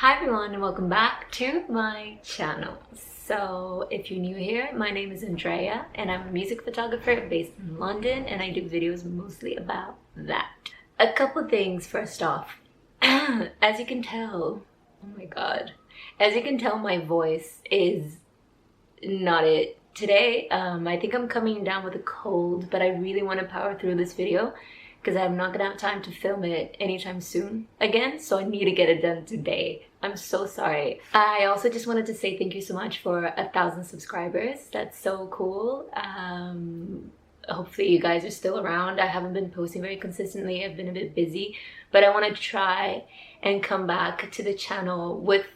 Hi everyone and welcome back to my channel. So if you're new here, my name is Andrea and I'm a music photographer based in London and I do videos mostly about that. A couple things first off. As you can tell, oh my god, as you can tell my voice is not it. Today, I think I'm coming down with a cold, but I really want to power through this video because I'm not gonna have time to film it anytime soon again, so I need to get it done today. I'm so sorry. I also just wanted to say thank you so much for 1,000 subscribers. That's so cool. Hopefully you guys are still around. I haven't been posting very consistently. I've been a bit busy, but I want to try and come back to the channel with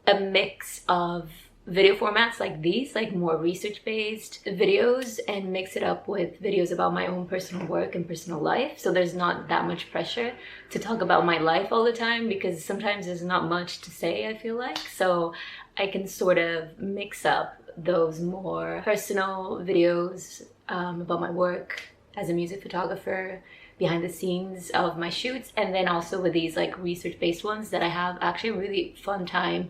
a mix of video formats like these, like more research-based videos, and mix it up with videos about my own personal work and personal life, so there's not that much pressure to talk about my life all the time because sometimes there's not much to say, I feel like. So I can sort of mix up those more personal videos about my work as a music photographer, behind the scenes of my shoots, and then also with these like research-based ones that I have actually a really fun time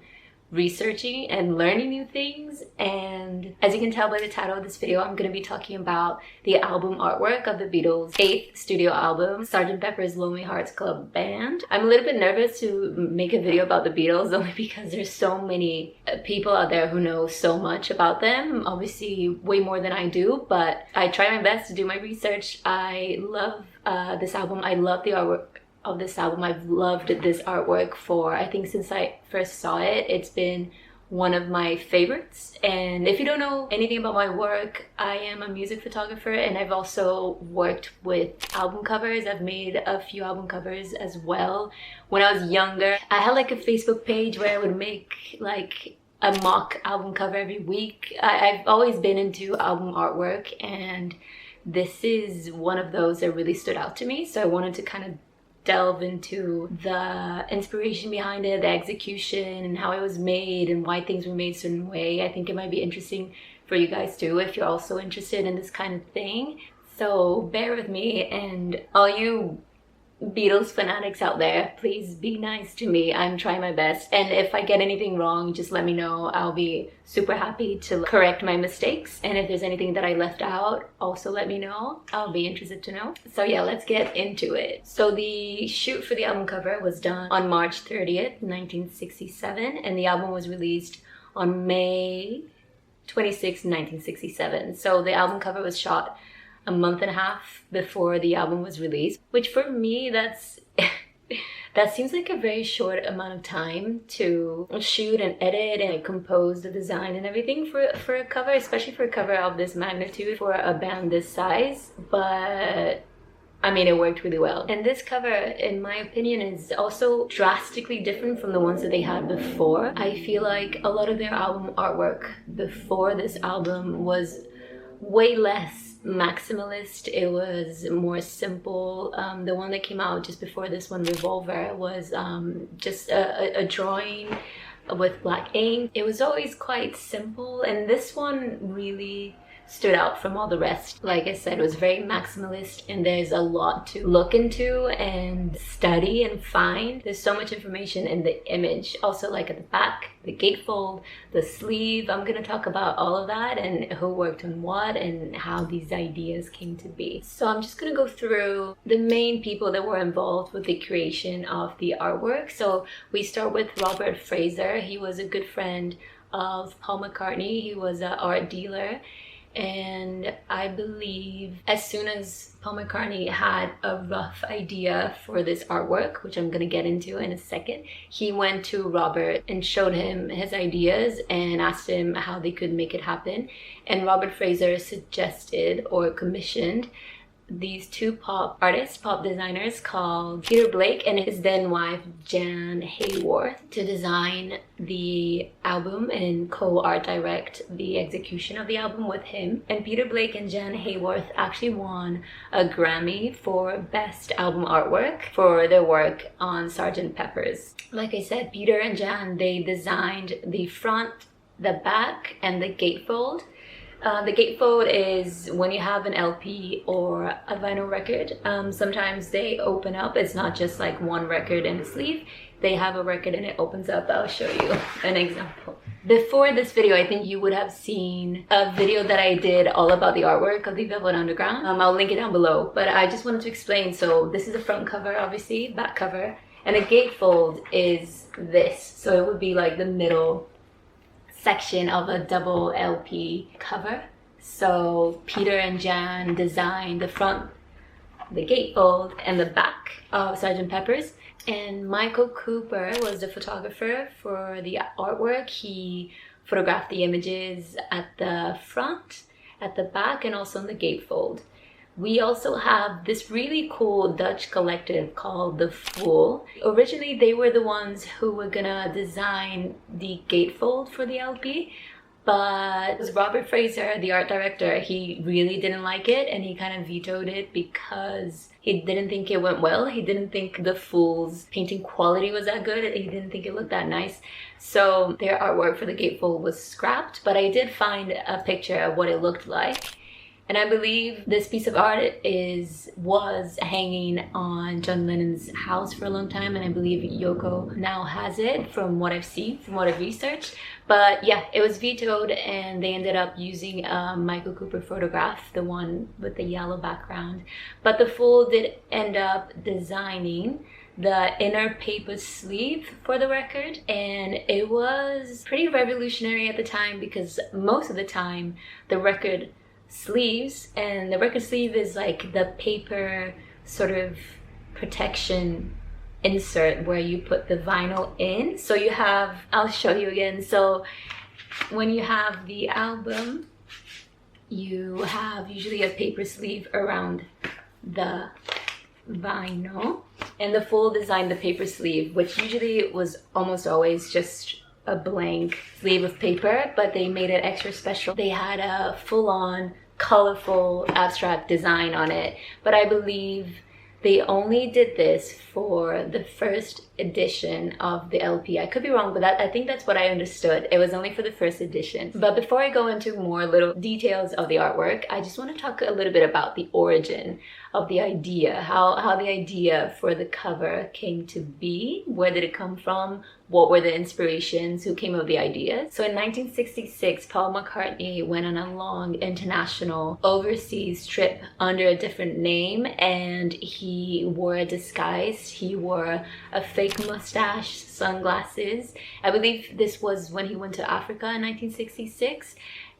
researching and learning new things. And as you can tell by the title of this video, I'm going to be talking about the album artwork of the Beatles' 8th studio album, Sgt. Pepper's Lonely Hearts Club Band. I'm a little bit nervous to make a video about the Beatles only because there's so many people out there who know so much about them, obviously way more than I do, but I try my best to do my research. I love this album. I love the artwork of this album. I've loved this artwork for, I think, since I first saw it. It's been one of my favorites. And if you don't know anything about my work, I am a music photographer and I've also worked with album covers. I've made a few album covers as well. When I was younger, I had like a Facebook page where I would make like a mock album cover every week. I've always been into album artwork and this is one of those that really stood out to me. So I wanted to kind of delve into the inspiration behind it, the execution, and how it was made and why things were made a certain way. I think it might be interesting for you guys too if you're also interested in this kind of thing. So bear with me, and all you Beatles fanatics out there, please be nice to me. I'm trying my best, and if I get anything wrong, just let me know. I'll be super happy to correct my mistakes, and if there's anything that I left out, also let me know. I'll be interested to know. So yeah, let's get into it. So the shoot for the album cover was done on March 30th, 1967, and the album was released on May 26th, 1967. So the album cover was shot a month and a half before the album was released, which for me, that seems like a very short amount of time to shoot and edit and compose the design and everything for a cover, especially for a cover of this magnitude for a band this size. But I mean, it worked really well. And this cover, in my opinion, is also drastically different from the ones that they had before. I feel like a lot of their album artwork before this album was way less maximalist. It was more simple. The one that came out just before this one, Revolver, was just a drawing with black ink. It was always quite simple, and this one really stood out from all the rest. Like I said, it was very maximalist and there's a lot to look into and study and find. There's so much information in the image. Also, like at the back, the gatefold, the sleeve. I'm gonna talk about all of that and who worked on what and how these ideas came to be. So I'm just gonna go through the main people that were involved with the creation of the artwork. So we start with Robert Fraser. He was a good friend of Paul McCartney. He was an art dealer. And I believe as soon as Paul McCartney had a rough idea for this artwork, which I'm going to get into in a second, he went to Robert and showed him his ideas and asked him how they could make it happen. And Robert Fraser suggested or commissioned these two pop designers called Peter Blake and his then wife Jan Hayworth to design the album and co-art direct the execution of the album with him. And Peter Blake and Jan Hayworth actually won a Grammy for Best Album Artwork for their work on Sgt. Pepper's. Like I said, Peter and Jan, they designed the front, the back, and the gatefold The gatefold is when you have an LP or a vinyl record. Sometimes they open up. It's not just like one record in the sleeve. They have a record and it opens up. I'll show you an example. Before this video, I think you would have seen a video that I did all about the artwork of the Velvet Underground. I'll link it down below, but I just wanted to explain. So this is the front cover, obviously, back cover, and a gatefold is this. So it would be like the middle section of a double LP cover. So Peter and Jan designed the front, the gatefold, and the back of Sgt. Pepper's. And Michael Cooper was the photographer for the artwork. He photographed the images at the front, at the back, and also on the gatefold. We also have this really cool Dutch collective called The Fool. Originally, they were the ones who were gonna design the gatefold for the LP, but Robert Fraser, the art director, he really didn't like it and he kind of vetoed it because he didn't think it went well. He didn't think The Fool's painting quality was that good. He didn't think it looked that nice. So their artwork for the gatefold was scrapped, but I did find a picture of what it looked like. And I believe this piece of art was hanging on John Lennon's house for a long time, and I believe Yoko now has it from what I've seen, from what I've researched. But yeah, it was vetoed and they ended up using a Michael Cooper photograph, the one with the yellow background. But The Fool did end up designing the inner paper sleeve for the record, and it was pretty revolutionary at the time because most of the time the record sleeves, and the record sleeve is like the paper sort of protection insert where you put the vinyl in. So you have, I'll show you again. So when you have the album, you have usually a paper sleeve around the vinyl, and The Fool designed the paper sleeve, which usually was almost always just a blank sleeve of paper, but they made it extra special. They had a full-on colorful abstract design on it, but I believe they only did this for the first edition of the LP. I could be wrong, but I think that's what I understood. It was only for the first edition. But before I go into more little details of the artwork, I just want to talk a little bit about the origin of the idea, how the idea for the cover came to be. Where did it come from? What were the inspirations? Who came up with the ideas? So in 1966, Paul McCartney went on a long international overseas trip under a different name, and he wore a disguise. He wore a fake mustache, sunglasses. I believe this was when he went to Africa in 1966,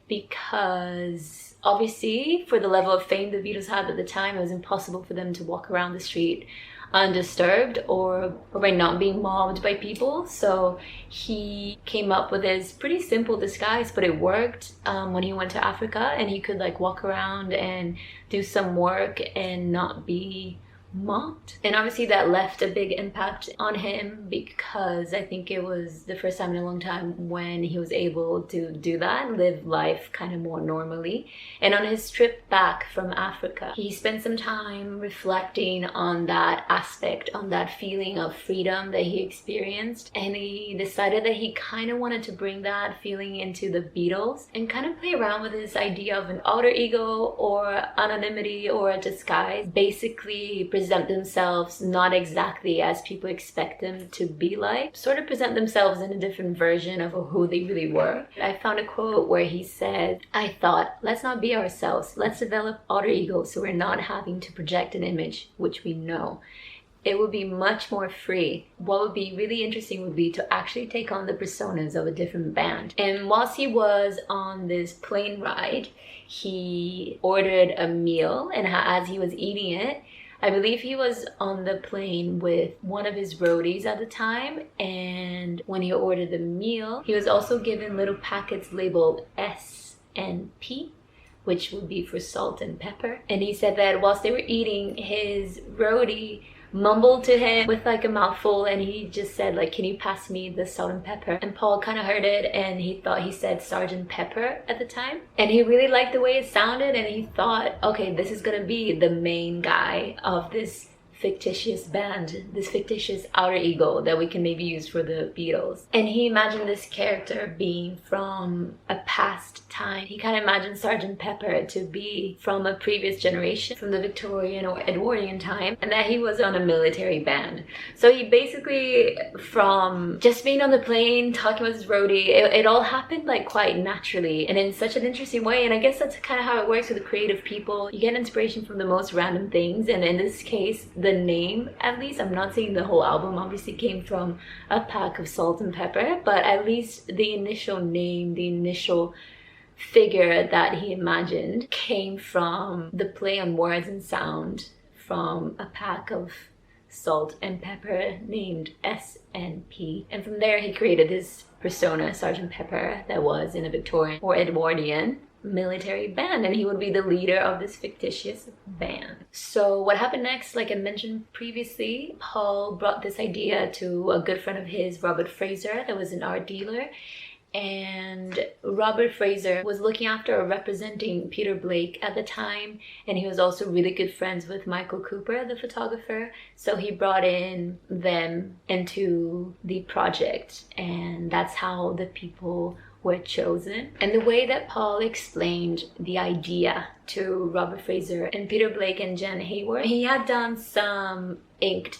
because obviously for the level of fame the Beatles had at the time, it was impossible for them to walk around the street undisturbed or by not being mobbed by people. So he came up with his pretty simple disguise, but it worked when he went to Africa, and he could like walk around and do some work and not be mocked. And obviously that left a big impact on him, because I think it was the first time in a long time when he was able to do that, live life kind of more normally. And on his trip back from Africa, he spent some time reflecting on that aspect, on that feeling of freedom that he experienced, and he decided that he kind of wanted to bring that feeling into the Beatles and kind of play around with this idea of an alter ego or anonymity or a disguise. Basically present themselves not exactly as people expect them to be like, sort of present themselves in a different version of who they really were. I found a quote where he said, "I thought, let's not be ourselves, let's develop alter ego so we're not having to project an image which we know. It would be much more free. What would be really interesting would be to actually take on the personas of a different band." And whilst he was on this plane ride, he ordered a meal, and as he was eating it, I believe he was on the plane with one of his roadies at the time, and when he ordered the meal, he was also given little packets labeled S and P, which would be for salt and pepper. And he said that whilst they were eating, his roadie mumbled to him with like a mouthful, and he just said like, "Can you pass me the salt and pepper?" And Paul kind of heard it, and he thought he said Sergeant Pepper at the time, and he really liked the way it sounded, and he thought, okay, this is gonna be the main guy of this fictitious band, this fictitious outer ego that we can maybe use for the Beatles. And he imagined this character being from a past time. He kind of imagined Sgt. Pepper to be from a previous generation, from the Victorian or Edwardian time, and that he was on a military band. So he basically, from just being on the plane, talking with his roadie, it all happened like quite naturally and in such an interesting way. And I guess that's kind of how it works with the creative people. You get inspiration from the most random things, and in this case, the name, at least, I'm not saying the whole album obviously came from a pack of salt and pepper, but at least the initial name, the initial figure that he imagined came from the play on words and sound from a pack of salt and pepper named SNP. And from there he created his persona, Sgt. Pepper, that was in a Victorian or Edwardian military band, and he would be the leader of this fictitious band. So what happened next, like I mentioned previously, Paul brought this idea to a good friend of his, Robert Fraser, that was an art dealer. And Robert Fraser was looking after or representing Peter Blake at the time, and he was also really good friends with Michael Cooper, the photographer. So he brought in them into the project, and that's how the people were chosen. And the way that Paul explained the idea to Robert Fraser and Peter Blake and Jen Hayward, he had done some ink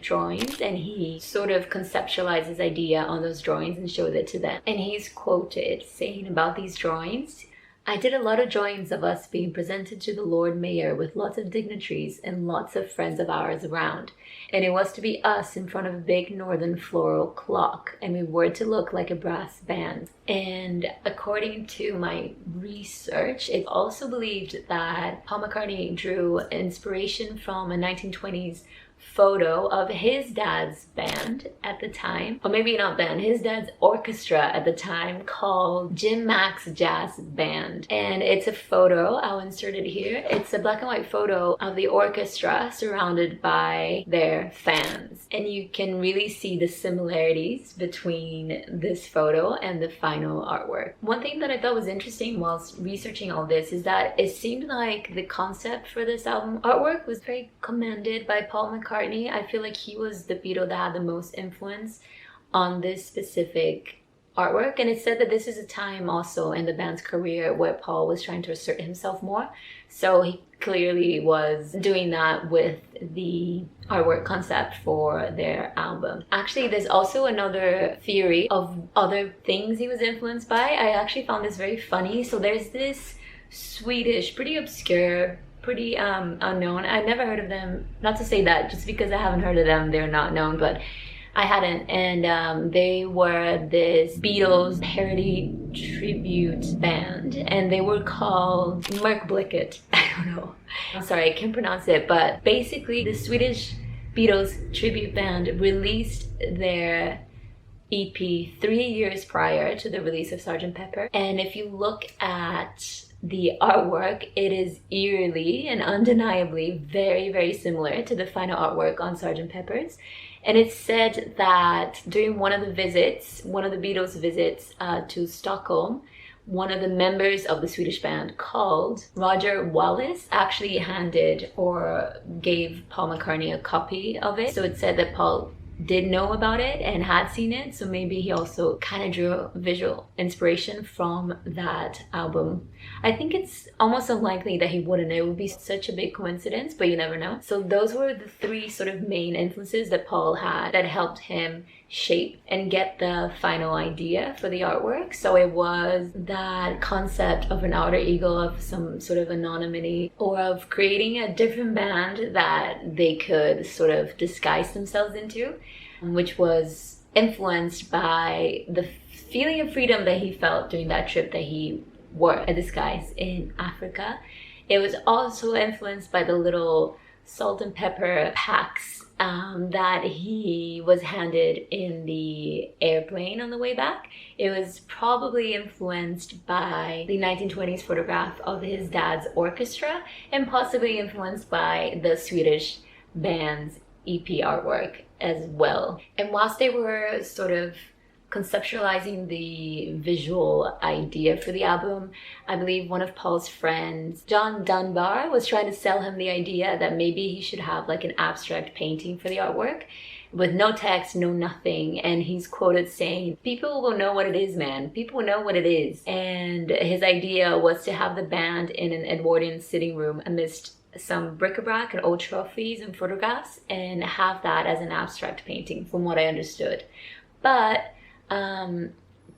drawings, and he sort of conceptualized his idea on those drawings and showed it to them. And he's quoted saying about these drawings, "I did a lot of drawings of us being presented to the Lord Mayor with lots of dignitaries and lots of friends of ours around. And it was to be us in front of a big northern floral clock, and we were to look like a brass band." And according to my research, it's also believed that Paul McCartney drew inspiration from a 1920s photo of his dad's band at the time, or maybe not band, his dad's orchestra at the time, called Jim Mack's Jazz Band. And it's a photo, I'll insert it here. It's a black and white photo of the orchestra surrounded by their fans. And you can really see the similarities between this photo and the final artwork. One thing that I thought was interesting whilst researching all this is that it seemed like the concept for this album artwork was very commanded by Paul McCartney. I feel like he was the Beatle that had the most influence on this specific artwork. And it's said that this is a time also in the band's career where Paul was trying to assert himself more. So he clearly was doing that with the artwork concept for their album. Actually, there's also another theory of other things he was influenced by. I actually found this very funny. So there's this Swedish, pretty obscure, pretty unknown. I've never heard of them. Not to say that just because I haven't heard of them, they're not known, but I hadn't. And they were this Beatles parody tribute band, and they were called Mörkblicket. I don't know. I'm sorry, I can't pronounce it, but basically the Swedish Beatles tribute band released their EP 3 years prior to the release of Sgt. Pepper. And if you look at the artwork, it is eerily and undeniably very, very similar to the final artwork on Sgt. Pepper's. And it's said that during one of the Beatles' visits to Stockholm, one of the members of the Swedish band called Roger Wallace actually handed or gave Paul McCartney a copy of it. So it said that Paul did know about it and had seen it, so maybe he also kind of drew visual inspiration from that album. I think it's almost unlikely that he wouldn't. It would be such a big coincidence, but you never know. So those were the three sort of main influences that Paul had that helped him shape and get the final idea for the artwork. So it was that concept of an outer ego, of some sort of anonymity, or of creating a different band that they could sort of disguise themselves into, which was influenced by the feeling of freedom that he felt during that trip that he wore a disguise in Africa. It was also influenced by the little salt and pepper packs that he was handed in the airplane on the way back. It was probably influenced by the 1920s photograph of his dad's orchestra, and possibly influenced by the Swedish band's EP artwork as well. And whilst they were sort of conceptualizing the visual idea for the album, I believe one of Paul's friends, John Dunbar, was trying to sell him the idea that maybe he should have like an abstract painting for the artwork with no text, no nothing. And he's quoted saying, "People will know what it is, man. People will know what it is." And his idea was to have the band in an Edwardian sitting room amidst some bric-a-brac and old trophies and photographs, and have that as an abstract painting, from what I understood. But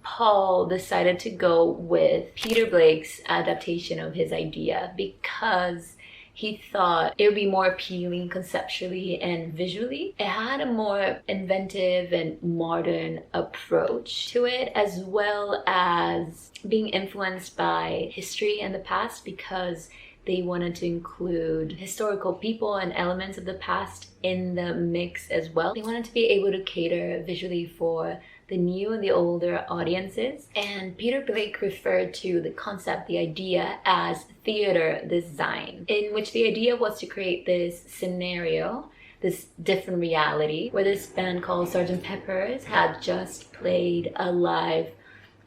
Paul decided to go with Peter Blake's adaptation of his idea because he thought it would be more appealing conceptually and visually. It had a more inventive and modern approach to it, as well as being influenced by history and the past, because they wanted to include historical people and elements of the past in the mix as well. They wanted to be able to cater visually for the new and the older audiences. And Peter Blake referred to the concept, the idea, as theater design, in which the idea was to create this scenario, this different reality, where this band called Sgt. Pepper's had just played a live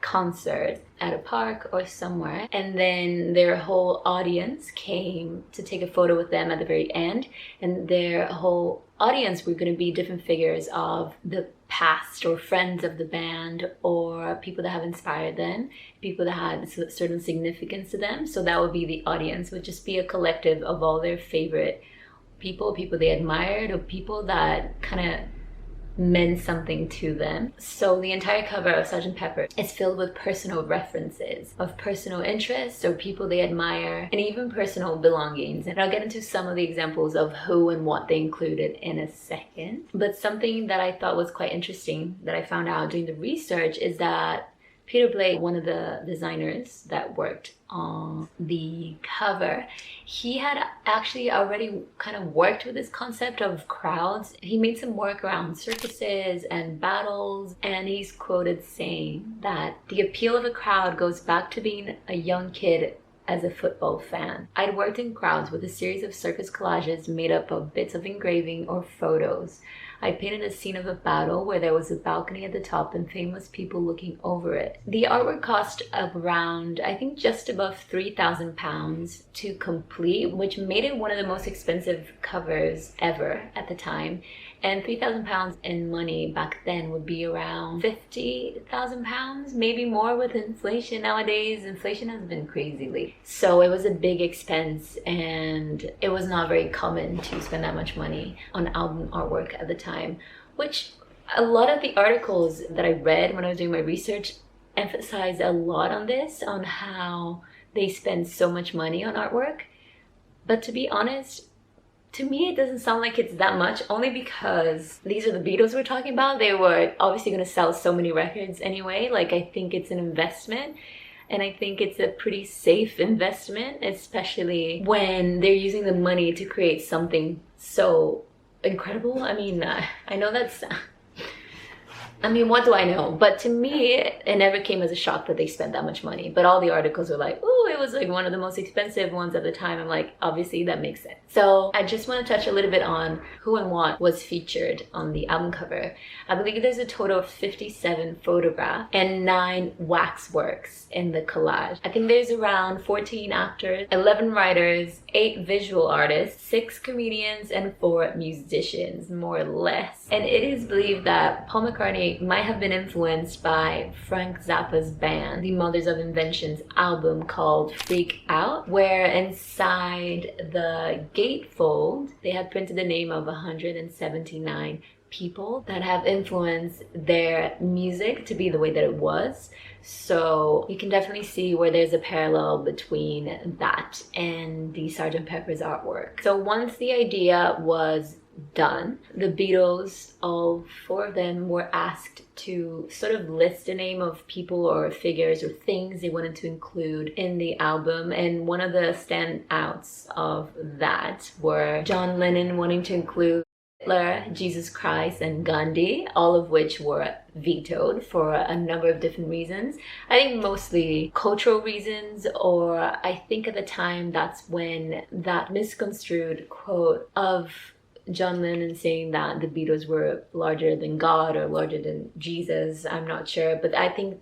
concert at a park or somewhere, and then their whole audience came to take a photo with them at the very end, and their whole audience were going to be different figures of the past, or friends of the band, or people that have inspired them, people that had certain significance to them. So that would be the audience, would just be a collective of all their favorite people they admired, or people that kind of meant something to them. So the entire cover of Sgt. Pepper is filled with personal references of personal interests or people they admire, and even personal belongings. And I'll get into some of the examples of who and what they included in a second. But something that I thought was quite interesting that I found out doing the research is that Peter Blake, one of the designers that worked on the cover, he had actually already kind of worked with this concept of crowds. He made some work around circuses and battles, and he's quoted saying that the appeal of a crowd goes back to being a young kid as a football fan. I'd worked in crowds with a series of circus collages made up of bits of engraving or photos. I painted a scene of a battle where there was a balcony at the top and famous people looking over it. The artwork cost around, I think, just above £3,000 to complete, which made it one of the most expensive covers ever at the time. And £3,000 in money back then would be around £50,000, maybe more with inflation. Nowadays, inflation has been crazy lately. So it was a big expense, and it was not very common to spend that much money on album artwork at the time, which a lot of the articles that I read when I was doing my research emphasized a lot on this, on how they spend so much money on artwork. But to be honest, to me, it doesn't sound like it's that much, only because these are the Beatles we're talking about. They were obviously going to sell so many records anyway. Like, I think it's an investment, and I think it's a pretty safe investment, especially when they're using the money to create something so incredible. I mean, I know that's... I mean, what do I know? But to me, it never came as a shock that they spent that much money. But all the articles were like, oh, it was like one of the most expensive ones at the time. I'm like, obviously that makes sense. So I just want to touch a little bit on who and what was featured on the album cover. I believe there's a total of 57 photographs and 9 waxworks in the collage. I think there's around 14 actors, 11 writers, 8 visual artists, 6 comedians, and 4 musicians, more or less. And it is believed that Paul McCartney might have been influenced by Frank Zappa's band, the Mothers of Invention's album called Freak Out, where inside the gatefold they had printed the name of 179 people that have influenced their music to be the way that it was. So you can definitely see where there's a parallel between that and the Sgt. Pepper's artwork. So once the idea was done, the Beatles, all 4 of them, were asked to sort of list a name of people or figures or things they wanted to include in the album. And one of the standouts of that were John Lennon wanting to include Hitler, Jesus Christ, and Gandhi, all of which were vetoed for a number of different reasons. I think mostly cultural reasons, or I think at the time that's when that misconstrued quote of John Lennon saying that the Beatles were larger than God or larger than Jesus. I'm not sure, but I think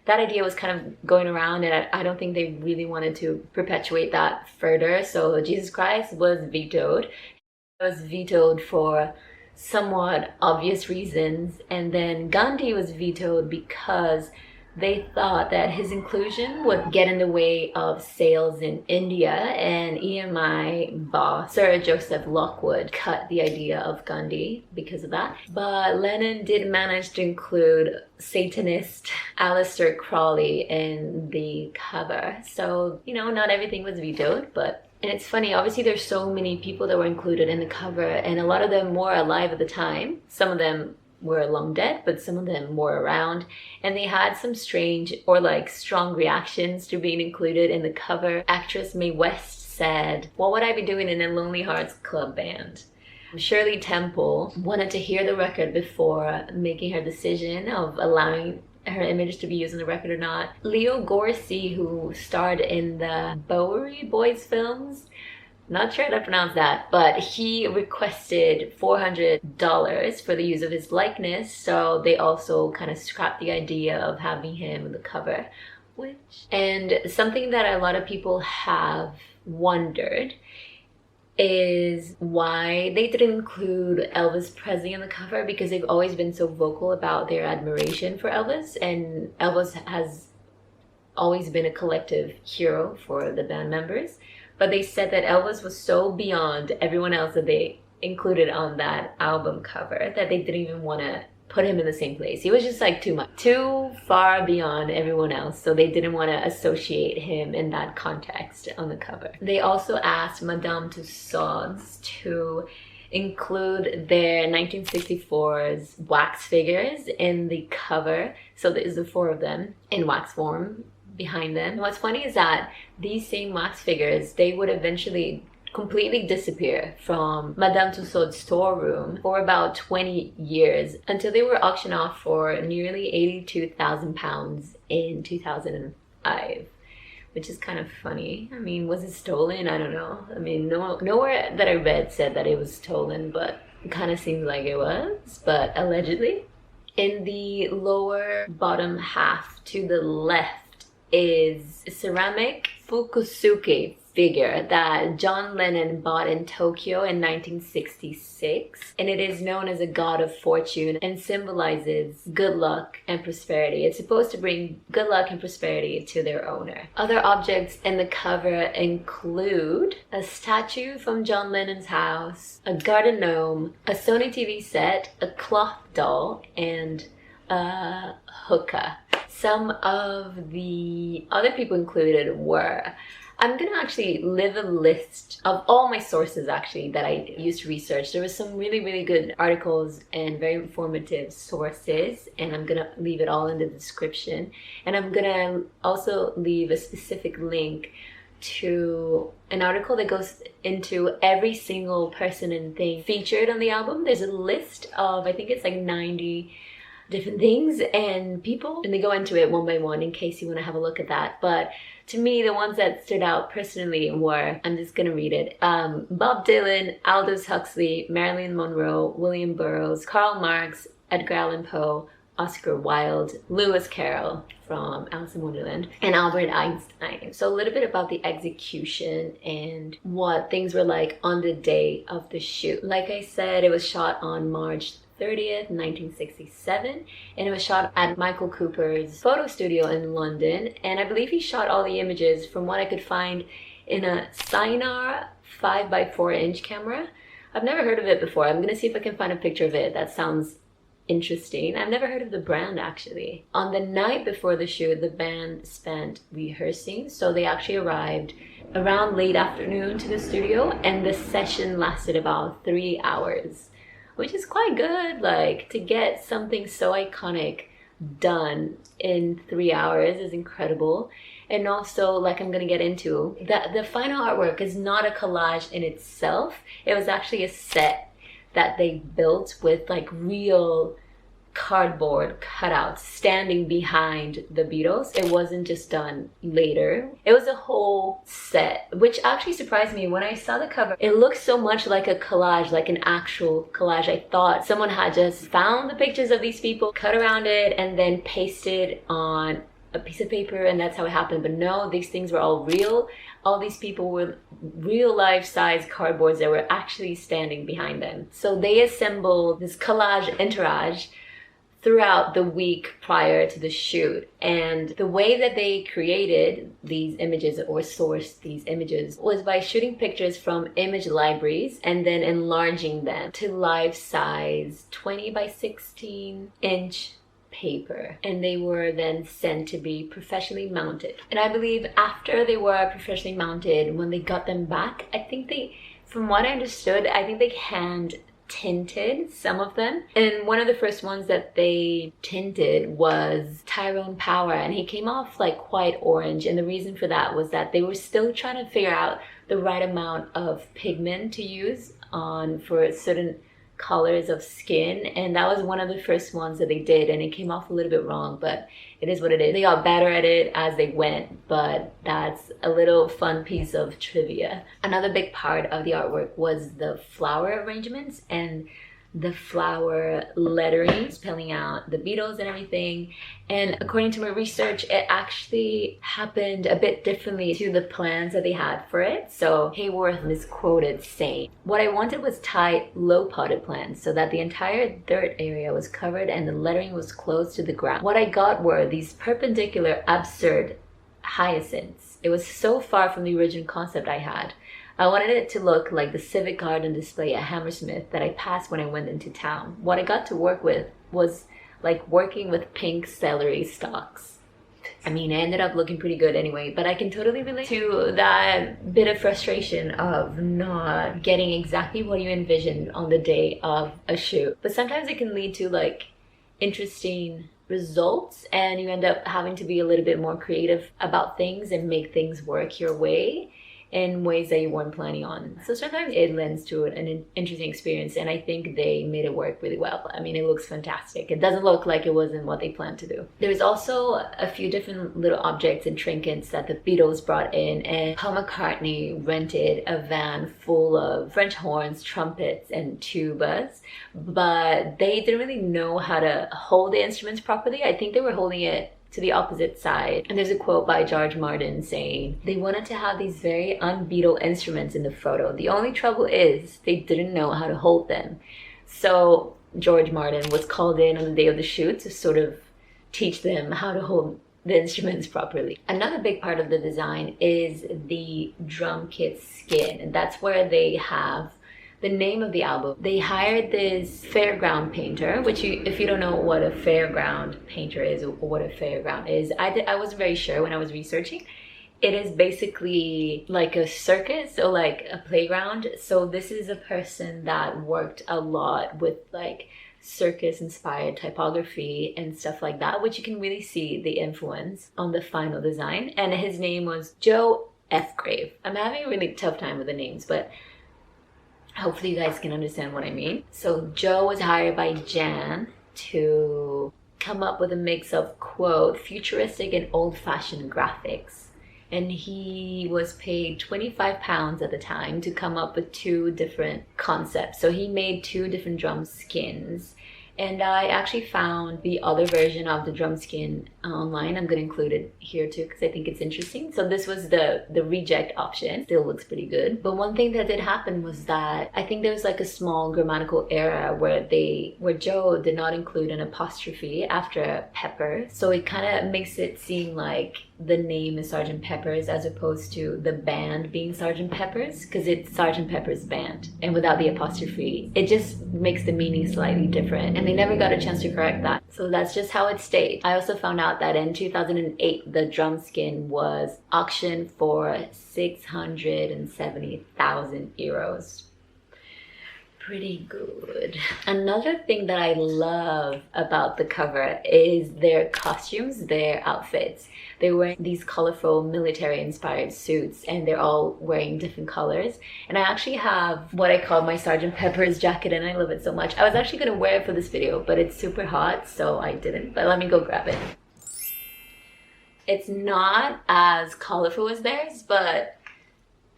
that idea was kind of going around, and I don't think they really wanted to perpetuate that further. So Jesus Christ was vetoed. It was vetoed for somewhat obvious reasons, and then Gandhi was vetoed because they thought that his inclusion would get in the way of sales in India, and EMI boss Sir Joseph Lockwood cut the idea of Gandhi because of that. But Lennon did manage to include Satanist Aleister Crowley in the cover. So, you know, not everything was vetoed, but... And it's funny, obviously there's so many people that were included in the cover, and a lot of them were alive at the time. Some of them were long dead, but some of them were around, and they had some strange or like strong reactions to being included in the cover. Actress Mae West said, "What would I be doing in a Lonely Hearts Club Band?" Shirley Temple wanted to hear the record before making her decision of allowing her image to be used in the record or not. Leo Gorcey, who starred in the Bowery Boys films, not sure how to pronounce that, but he requested $400 for the use of his likeness, so they also kind of scrapped the idea of having him in the cover. And something that a lot of people have wondered is why they didn't include Elvis Presley on the cover, because they've always been so vocal about their admiration for Elvis, and Elvis has always been a collective hero for the band members. But they said that Elvis was so beyond everyone else that they included on that album cover that they didn't even want to put him in the same place. He was just like too far beyond everyone else, so they didn't want to associate him in that context on the cover. They also asked Madame Tussauds to include their 1964's wax figures in the cover. So there's the 4 of them in wax form behind them. And what's funny is that these same wax figures, they would eventually completely disappear from Madame Tussauds storeroom for about 20 years until they were auctioned off for nearly £82,000 in 2005, which is kind of funny. I mean, was it stolen? I don't know. I mean, nowhere that I read said that it was stolen, but it kind of seems like it was, but allegedly. In the lower bottom half to the left is a ceramic Fukusuke figure that John Lennon bought in Tokyo in 1966, and it is known as a god of fortune and symbolizes good luck and prosperity. It's supposed to bring good luck and prosperity to their owner. Other objects in the cover include a statue from John Lennon's house, a garden gnome, a Sony TV set, a cloth doll, and a hookah. Some of the other people included were... I'm going to actually leave a list of all my sources actually that I used to research. There were some really, really good articles and very informative sources, and I'm going to leave it all in the description. And I'm going to also leave a specific link to an article that goes into every single person and thing featured on the album. There's a list of, I think it's like 90 different things and people, and they go into it one by one in case you want to have a look at that. But to me, the ones that stood out personally were, I'm just gonna read it, Bob Dylan, Aldous Huxley, Marilyn Monroe, William Burroughs, Karl Marx, Edgar Allan Poe, Oscar Wilde, Lewis Carroll from Alice in Wonderland, and Albert Einstein. So a little bit about the execution and what things were like on the day of the shoot. Like I said, it was shot on March 30th, 1967, and it was shot at Michael Cooper's photo studio in London, and I believe he shot all the images, from what I could find, in a Sinar 5x4" camera. I've never heard of it before. I'm gonna see if I can find a picture of it. That sounds interesting. I've never heard of the brand actually. On the night before the shoot, the band spent rehearsing, so they actually arrived around late afternoon to the studio, and the session lasted about 3 hours. Which is quite good, like, to get something so iconic done in 3 hours is incredible. And also, like I'm gonna get into, the final artwork is not a collage in itself. It was actually a set that they built with like real cardboard cutouts standing behind the Beatles. It wasn't just done later. It was a whole set, which actually surprised me. When I saw the cover, it looked so much like a collage, like an actual collage. I thought someone had just found the pictures of these people, cut around it, and then pasted on a piece of paper, and that's how it happened. But no, these things were all real. All these people were real life size cardboards that were actually standing behind them. So they assembled this collage entourage throughout the week prior to the shoot. And the way that they created these images or sourced these images was by shooting pictures from image libraries and then enlarging them to life size 20 by 16 inch paper, and they were then sent to be professionally mounted. And I believe after they were professionally mounted, when they got them back, I think they, from what I understood, I think they hand tinted some of them, and one of the first ones that they tinted was Tyrone Power, and he came off like quite orange. And the reason for that was that they were still trying to figure out the right amount of pigment to use on for certain colors of skin, and that was one of the first ones that they did, and it came off a little bit wrong, but it is what it is. They got better at it as they went, but that's a little fun piece of trivia. Another big part of the artwork was the flower arrangements and the flower lettering, spelling out the Beatles and everything. And according to my research, it actually happened a bit differently to the plans that they had for it. So Hayworth is quoted saying, "What I wanted was tight, low potted plants so that the entire dirt area was covered and the lettering was close to the ground. What I got were these perpendicular, absurd hyacinths. It was so far from the original concept I had. I wanted it to look like the Civic Garden display at Hammersmith that I passed when I went into town. What I got to work with was like working with pink celery stalks." I mean, it ended up looking pretty good anyway, but I can totally relate to that bit of frustration of not getting exactly what you envisioned on the day of a shoot. But sometimes it can lead to like interesting results, and you end up having to be a little bit more creative about things and make things work your way in ways that you weren't planning on. So sometimes it lends to an interesting experience, and I think they made it work really well. I mean, it looks fantastic. It doesn't look like it wasn't what they planned to do. There's also a few different little objects and trinkets that the Beatles brought in, and Paul McCartney rented a van full of French horns, trumpets, and tubas, but they didn't really know how to hold the instruments properly. I think they were holding it to the opposite side. And there's a quote by George Martin saying, "They wanted to have these very un-Beatle instruments in the photo. The only trouble is they didn't know how to hold them." So George Martin was called in on the day of the shoot to sort of teach them how to hold the instruments properly. Another big part of the design is the drum kit skin, and that's where they have the name of the album. They hired this fairground painter, which if you don't know what a fairground painter is or what a fairground is, I wasn't very sure when I was researching. It is basically like a circus or like a playground. So this is a person that worked a lot with like circus inspired typography and stuff like that, which you can really see the influence on the final design. And his name was Joe F. Grave. I'm having a really tough time with the names, but hopefully you guys can understand what I mean. So Joe was hired by Jan to come up with a mix of, quote, futuristic and old-fashioned graphics. And he was paid £25 at the time to come up with two different concepts. So he made two different drum skins. And I actually found the other version of the drum skin online. I'm going to include it here too because I think it's interesting. So this was the reject option. Still looks pretty good. But one thing that did happen was that I think there was like a small grammatical error where Joe did not include an apostrophe after Pepper. So it kind of makes it seem like the name is Sgt. Pepper's as opposed to the band being Sgt. Pepper's, because it's Sgt. Pepper's Band. And without the apostrophe, it just makes the meaning slightly different. And they never got a chance to correct that. So that's just how it stayed. I also found out that in 2008, the drum skin was auctioned for 670,000 euros. pretty good. Another thing that I love about the cover is their costumes, their outfits. They're wearing these colorful military inspired suits and they're all wearing different colors. And I actually have what I call my Sergeant Pepper's jacket and I love it so much. I was actually going to wear it for this video, but it's super hot, so I didn't. But let me go grab it. It's not as colorful as theirs, but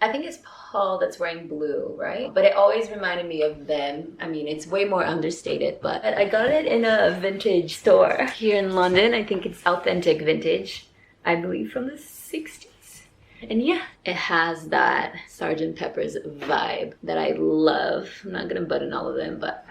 I think it's Paul that's wearing blue, right? But it always reminded me of them. I mean, it's way more understated, but I got it in a vintage store here in London. I think it's authentic vintage, I believe from the 60s. And yeah, it has that Sergeant Pepper's vibe that I love. I'm not gonna button all of them, but...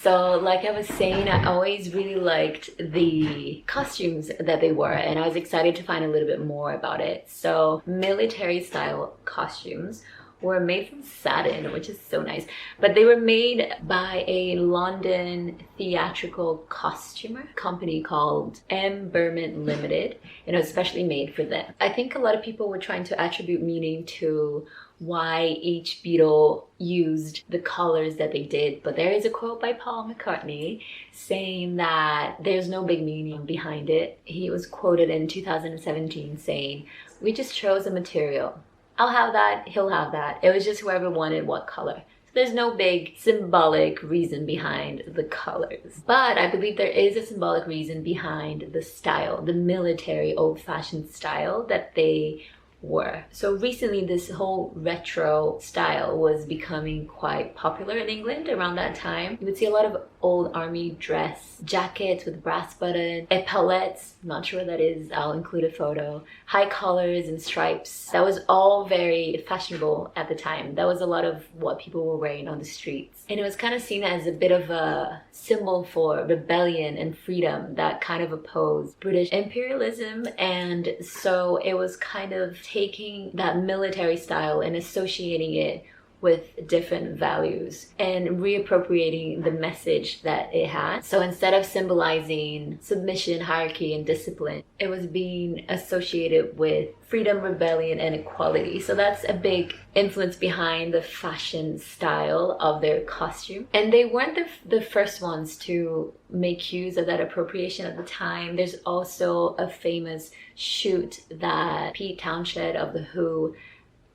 So like I was saying, I always really liked the costumes that they wore and I was excited to find a little bit more about it. So military style costumes were made from satin, which is so nice. But they were made by a London theatrical costumer company called M. Berman Limited, and it was especially made for them. I think a lot of people were trying to attribute meaning to why each Beatle used the colors that they did, but there is a quote by Paul McCartney saying that there's no big meaning behind it. He was quoted in 2017 saying, "We just chose a material. I'll have that, he'll have that. It was just whoever wanted what color." So there's no big symbolic reason behind the colors. But I believe there is a symbolic reason behind the style, the military old-fashioned style that they were. So recently this whole retro style was becoming quite popular in England around that time. You would see a lot of old army dress jackets with brass buttons, epaulettes, not sure what that is, I'll include a photo, high collars and stripes. That was all very fashionable at the time. That was a lot of what people were wearing on the streets. And it was kind of seen as a bit of a symbol for rebellion and freedom that kind of opposed British imperialism. And so it was kind of taking that military style and associating it with different values and reappropriating the message that it had. So instead of symbolizing submission, hierarchy, and discipline, it was being associated with freedom, rebellion, and equality. So that's a big influence behind the fashion style of their costume. And they weren't the first ones to make use of that appropriation at the time. There's also a famous shoot that Pete Townshend of The Who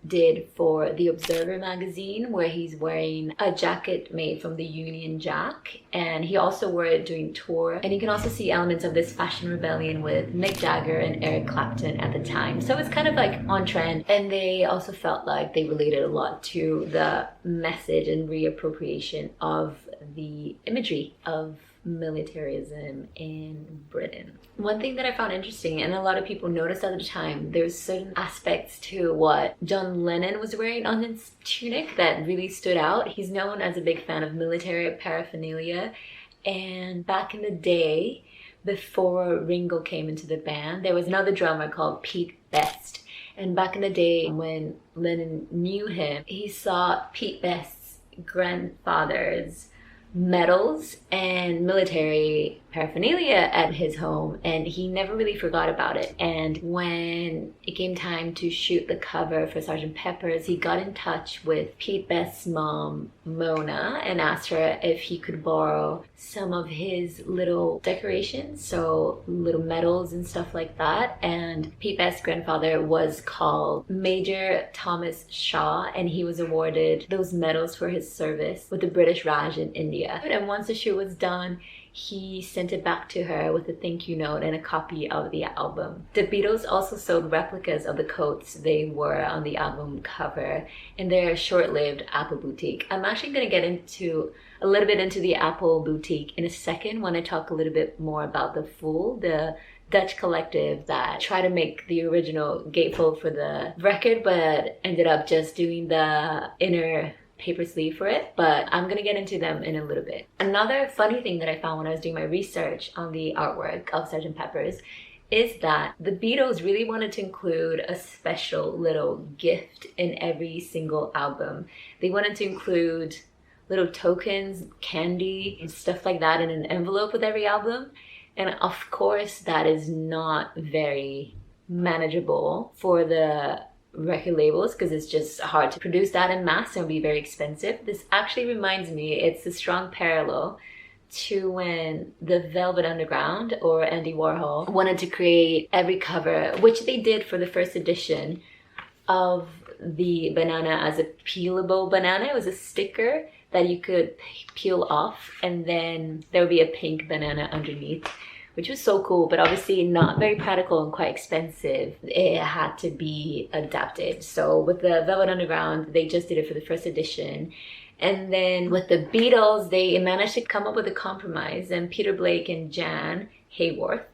did for The Observer magazine, where he's wearing a jacket made from the Union Jack, and he also wore it during tour. And you can also see elements of this fashion rebellion with Mick Jagger and Eric Clapton at the time. So it's kind of like on trend, and they also felt like they related a lot to the message and reappropriation of the imagery of militarism in Britain. One thing that I found interesting, and a lot of people noticed at the time, there's certain aspects to what John Lennon was wearing on his tunic that really stood out. He's known as a big fan of military paraphernalia, and back in the day, before Ringo came into the band, there was another drummer called Pete Best. And back in the day when Lennon knew him, he saw Pete Best's grandfather's medals and military paraphernalia at his home, and he never really forgot about it. And when it came time to shoot the cover for Sgt. Pepper's, he got in touch with Pete Best's mom, Mona, and asked her if he could borrow some of his little decorations, so little medals and stuff like that. And Pete Best's grandfather was called Major Thomas Shaw, and he was awarded those medals for his service with the British Raj in India. And once the shoot was done, he sent it back to her with a thank you note and a copy of the album. The Beatles also sold replicas of the coats they wore on the album cover in their short-lived Apple boutique. I'm actually going to get into a little bit into the Apple boutique in a second when I talk a little bit more about the Fool, the Dutch collective that tried to make the original gatefold for the record but ended up just doing the inner paper sleeve for it, but I'm gonna get into them in a little bit. Another funny thing that I found when I was doing my research on the artwork of Sgt. Pepper's is that the Beatles really wanted to include a special little gift in every single album. They wanted to include little tokens, candy, and stuff like that in an envelope with every album. And of course, that is not very manageable for the record labels because it's just hard to produce that in mass and it would be very expensive. This actually reminds me, it's a strong parallel to when the Velvet Underground or Andy Warhol wanted to create every cover, which they did for the first edition of the banana as a peelable banana. It was a sticker that you could peel off and then there would be a pink banana underneath, which was so cool, but obviously not very practical and quite expensive. It had to be adapted. So with the Velvet Underground, they just did it for the first edition. And then with the Beatles, they managed to come up with a compromise. And Peter Blake and Jan Hayworth,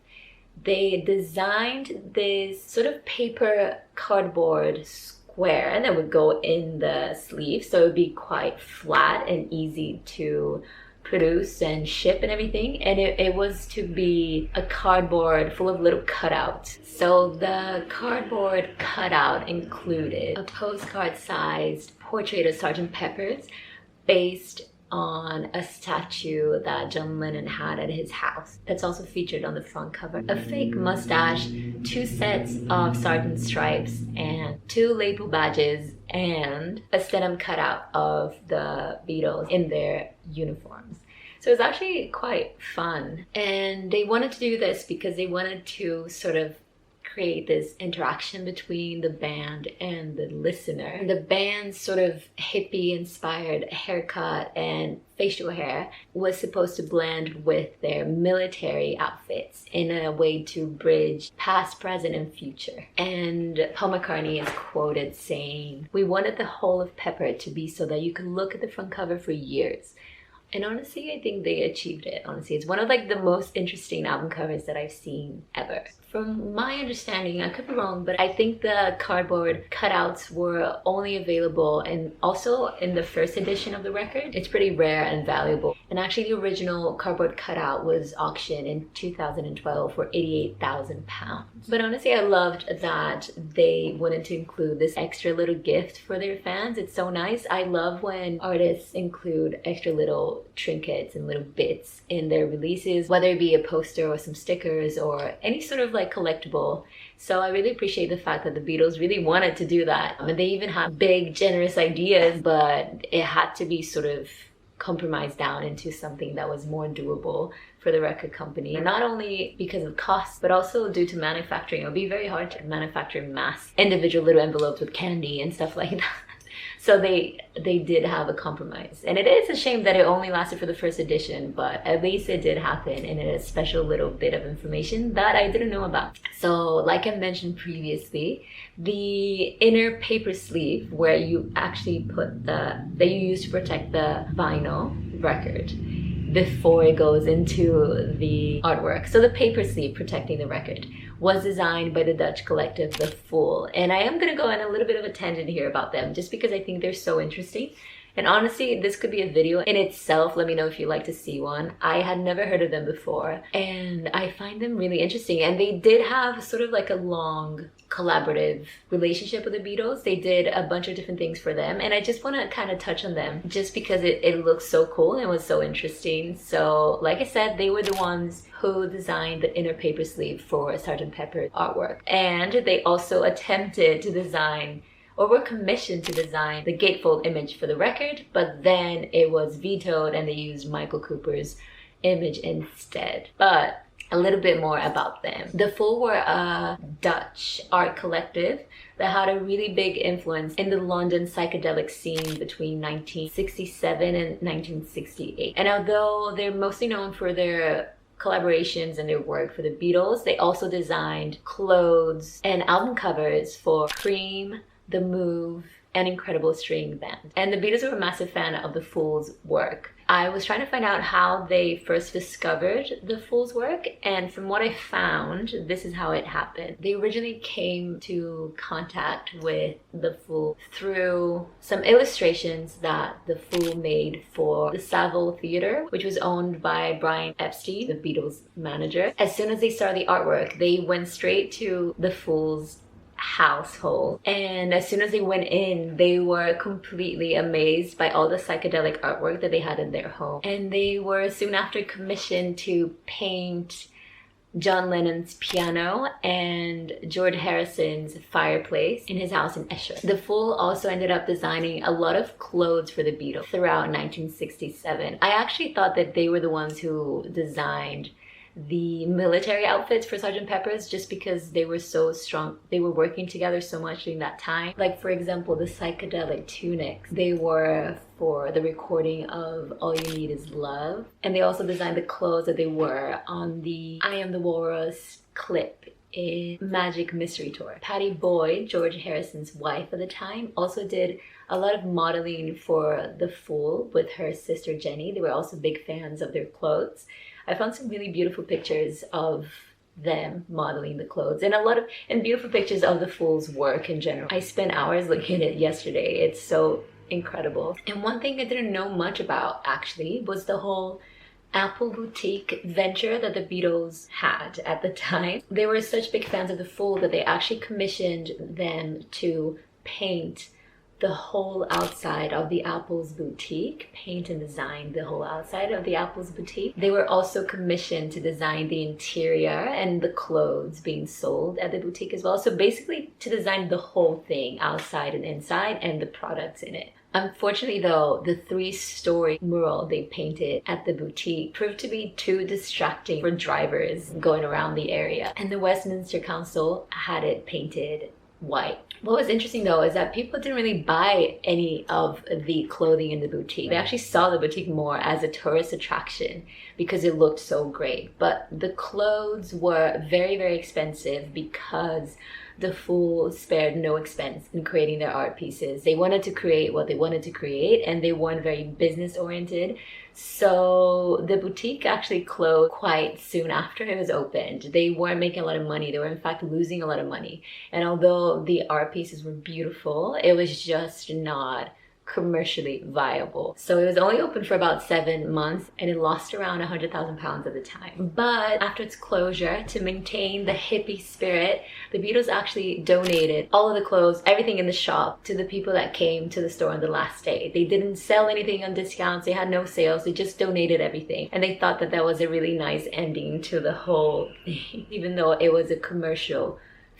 they designed this sort of paper cardboard square and that would go in the sleeve. So it would be quite flat and easy to produce and ship and everything. And it was to be a cardboard full of little cutouts. So the cardboard cutout included a postcard-sized portrait of Sgt. Pepper's based on a statue that John Lennon had at his house. That's also featured on the front cover. A fake mustache, 2 sets of sergeant stripes, and 2 label badges, and a Stedham cutout of the Beatles in their uniforms. So it was actually quite fun. And they wanted to do this because they wanted to sort of create this interaction between the band and the listener. The band's sort of hippie-inspired haircut and facial hair was supposed to blend with their military outfits in a way to bridge past, present, and future. And Paul McCartney is quoted saying, "We wanted the whole of Pepper to be so that you could look at the front cover for years." And honestly, I think they achieved it. Honestly, it's one of like the most interesting album covers that I've seen ever. From my understanding, I could be wrong, but I think the cardboard cutouts were only available and also in the first edition of the record. It's pretty rare and valuable. And actually the original cardboard cutout was auctioned in 2012 for £88,000. But honestly, I loved that they wanted to include this extra little gift for their fans. It's so nice. I love when artists include extra little trinkets and little bits in their releases, whether it be a poster or some stickers or any sort of like collectible. So I really appreciate the fact that the Beatles really wanted to do that. And they even had big, generous ideas, but it had to be sort of compromised down into something that was more doable for the record company. And not only because of cost, but also due to manufacturing. It would be very hard to manufacture mass individual little envelopes with candy and stuff like that. So they did have a compromise. And it is a shame that it only lasted for the first edition, but at least it did happen and it is a special little bit of information that I didn't know about. So like I mentioned previously, the inner paper sleeve where you actually put that you use to protect the vinyl record before it goes into the artwork. So the paper sleeve protecting the record was designed by the Dutch collective The Fool. And I am going to go on a little bit of a tangent here about them just because I think they're so interesting. And honestly, this could be a video in itself. Let me know if you'd like to see one. I had never heard of them before and I find them really interesting. And they did have sort of like a long collaborative relationship with the Beatles. They did a bunch of different things for them and I just want to kind of touch on them just because it looks so cool and it was so interesting. So like I said, they were the ones who designed the inner paper sleeve for Sgt. Pepper's artwork. And they also attempted to design or were commissioned to design the gatefold image for the record, but then it was vetoed and they used Michael Cooper's image instead. But a little bit more about them. The Fool were a Dutch art collective that had a really big influence in the London psychedelic scene between 1967 and 1968. And although they're mostly known for their collaborations and their work for the Beatles, they also designed clothes and album covers for Cream, The Move, and Incredible String Band. And the Beatles were a massive fan of The Fool's work. I was trying to find out how they first discovered The Fool's work, and from what I found, this is how it happened. They originally came to contact with The Fool through some illustrations that The Fool made for the Savile Theatre, which was owned by Brian Epstein, the Beatles manager. As soon as they saw the artwork, they went straight to The Fool's household, and as soon as they went in, they were completely amazed by all the psychedelic artwork that they had in their home. And they were soon after commissioned to paint John Lennon's piano, and George Harrison's fireplace in his house in Esher. The Fool also ended up designing a lot of clothes for the Beatles throughout 1967. I actually thought that they were the ones who designed the military outfits for Sgt. Pepper's, just because they were so strong. They were working together so much during that time. Like, for example, the psychedelic tunics, they were for the recording of All You Need Is Love. And they also designed the clothes that they wore on the I Am the Walrus clip in Magic Mystery Tour. Patty Boyd, George Harrison's wife at the time, also did a lot of modeling for The Fool with her sister Jenny. They were also big fans of their clothes. I found some really beautiful pictures of them modeling the clothes, and beautiful pictures of the Fool's work in general. I spent hours looking at it yesterday. It's so incredible. And one thing I didn't know much about actually was the whole Apple boutique venture that the Beatles had at the time. They were such big fans of the Fool that they actually commissioned them to paint the whole outside of the Apple's boutique, paint and design the whole outside of the Apple's boutique. They were also commissioned to design the interior and the clothes being sold at the boutique as well. So basically to design the whole thing, outside and inside, and the products in it. Unfortunately though, the 3-story mural they painted at the boutique proved to be too distracting for drivers going around the area, and the Westminster Council had it painted white. What was interesting though is that people didn't really buy any of the clothing in the boutique. They actually saw the boutique more as a tourist attraction because it looked so great. But the clothes were very, very expensive because the Fool spared no expense in creating their art pieces. They wanted to create what they wanted to create, and they weren't very business oriented. So the boutique actually closed quite soon after it was opened. They weren't making a lot of money. They were in fact losing a lot of money. And although the art pieces were beautiful, it was just not commercially viable. So it was only open for about 7 months, and it lost around £100,000 at the time. But after its closure, to maintain the hippie spirit, the Beatles actually donated all of the clothes, everything in the shop, to the people that came to the store on the last day. They didn't sell anything on discounts. They had no sales. They just donated everything. And they thought that that was a really nice ending to the whole thing. Even though it was a commercial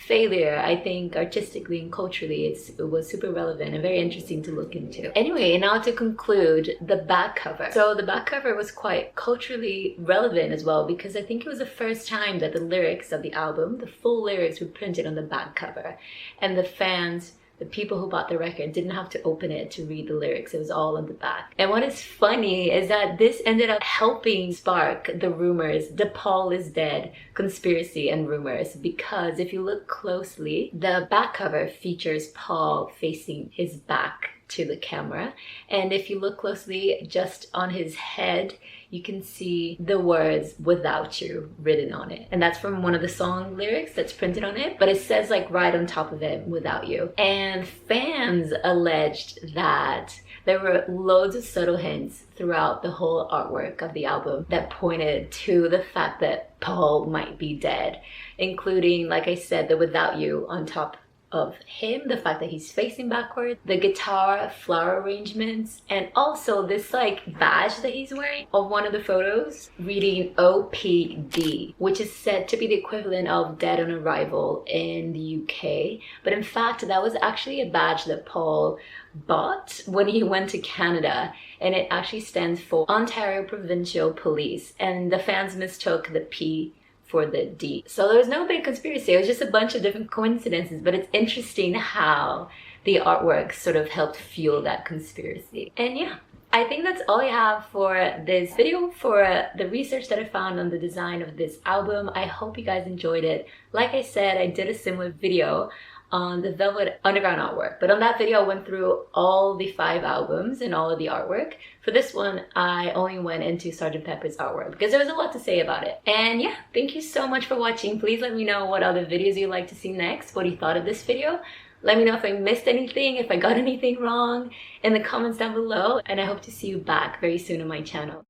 failure, I think artistically and culturally it was super relevant and very interesting to look into. Anyway, now to conclude, the back cover. So the back cover was quite culturally relevant as well, because I think it was the first time that the lyrics of the album, the full lyrics, were printed on the back cover, and the fans, the people who bought the record, didn't have to open it to read the lyrics. It was all on the back. And what is funny is that this ended up helping spark the rumors, the Paul is dead conspiracy and rumors, because if you look closely, the back cover features Paul facing his back to the camera. And if you look closely, just on his head, you can see the words "without you" written on it. And that's from one of the song lyrics that's printed on it, but it says like right on top of it, "without you." And fans alleged that there were loads of subtle hints throughout the whole artwork of the album that pointed to the fact that Paul might be dead, including, like I said, the "without you" on top of him, the fact that he's facing backward, the guitar flower arrangements, and also this like badge that he's wearing of one of the photos reading OPD, which is said to be the equivalent of dead on arrival in the UK. But in fact, that was actually a badge that Paul bought when he went to Canada, and it actually stands for Ontario Provincial Police, and the fans mistook the P for the D. So there was no big conspiracy. It was just a bunch of different coincidences, but it's interesting how the artwork sort of helped fuel that conspiracy. And yeah, I think that's all I have for this video, for the research that I found on the design of this album. I hope you guys enjoyed it. Like I said, I did a similar video on the Velvet Underground artwork, but on that video I went through all the 5 albums and all of the artwork. For this one, I only went into Sgt. Pepper's artwork because there was a lot to say about it. And yeah, thank you so much for watching. Please let me know what other videos you'd like to see next, what you thought of this video. Let me know if I missed anything, if I got anything wrong in the comments down below, and I hope to see you back very soon on my channel.